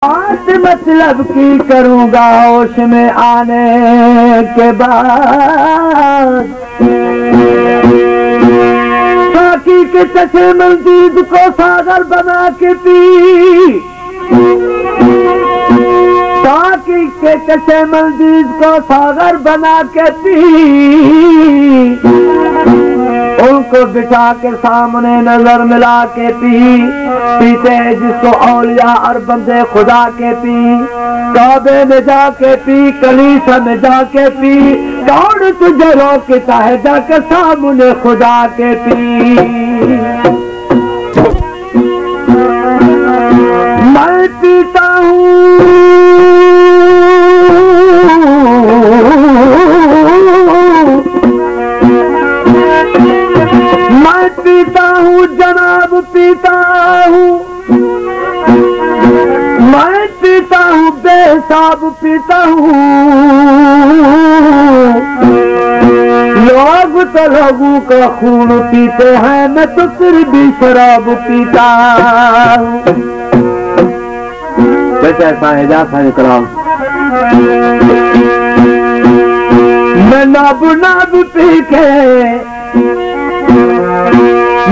बात मतलब की करूँगा होश में आने के बाद। साकी के चचे मस्जिद को सागर बना के पी, साकी के चचे मस्जिद को सागर बना के पी। उनको बिठा के सामने नजर मिला के पीते जिसको औलिया और बंदे खुदा के पी। काबे में जाके पी, कलीसा में जाके पी, कौन तुझे रोकता है जाके सामने खुदा के पी। मैं पीता हूँ, मैं पीता हूँ जनाब पीता हूँ, मैं पीता हूँ बेहिसाब पीता हूँ। लोग तो लोगों का खून पीते हैं, मैं तो फिर भी शराब पीता हूँ। कैसे ऐसा है जा कराओ। मैं नाब नाब पी के,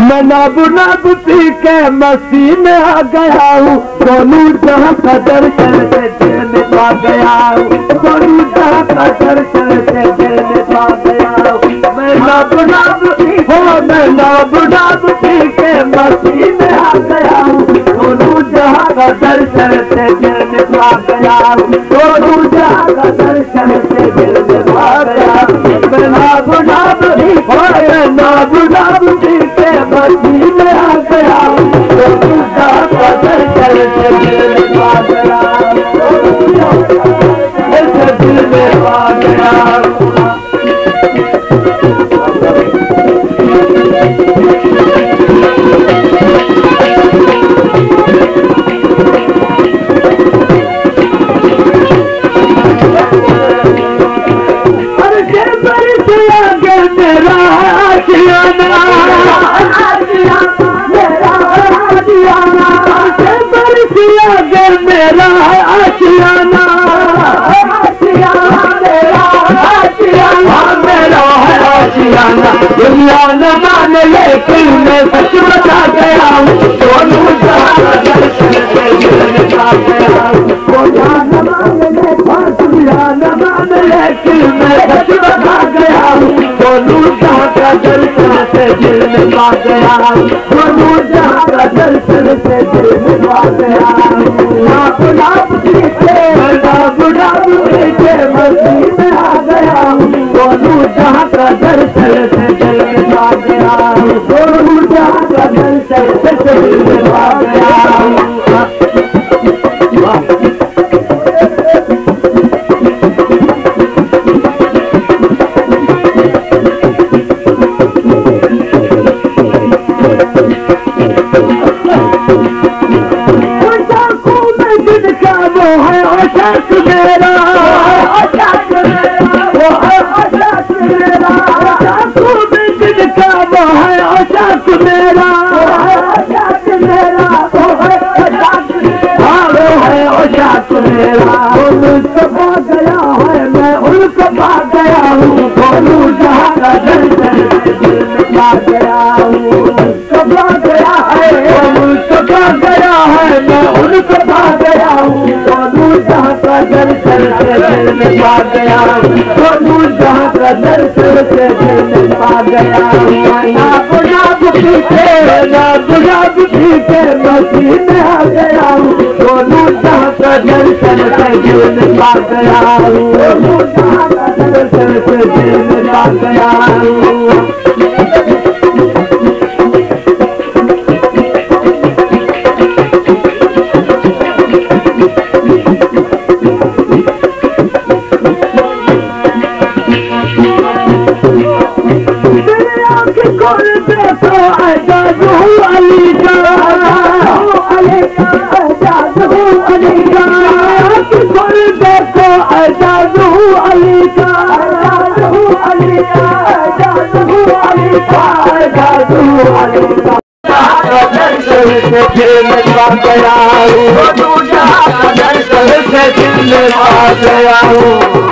मैं नाब नाब पी के मस्ती में आ गया हूँ। दोनों जहाँ का दर्शन से दिल में पा गया हूँ, दोनों जहाँ का दर्शन से दिल में पा गया हूँ। मैं नाब नाब हो, मैं नाब नाब पी के मस्ती में आ गया हूँ। दोनों जहाँ का दर्शन से दिल में पा गया हूँ, दोनों जहाँ का दर्शन से दिल में पा गया हूँ। मैं नाब नाब हो, मैं नाब नाब पी के मस्ती में आ गया हूँ। दोनों जहाँ का दर्शन से दिल में पा गया हूँ, दिल में पा गया हूँ। मेरा आशियाना, मेरा आशियाना, दुनिया न माने लेकिन मैं सच बता गया हूँ। दोनों जहाँ दर्शन से दिल में पा गया हूँ। दुनिया न माने लेकिन मैं सच बता गया हूँ। दोनों जहाँ का दर्शन से दिल में पा गया हूँ, दोनों जहाँ का दर्शन से दिल में पा गया हूँ। गुलाब पीछे मस्ती में आ गया हूँ। दोनों जहाँ का दर्शन से दिल में पा गया हूँ, दोनों जहाँ का दर्शन से दिल में पा गया हूँ। से फिर मिलवा गया में आ गया हूँ।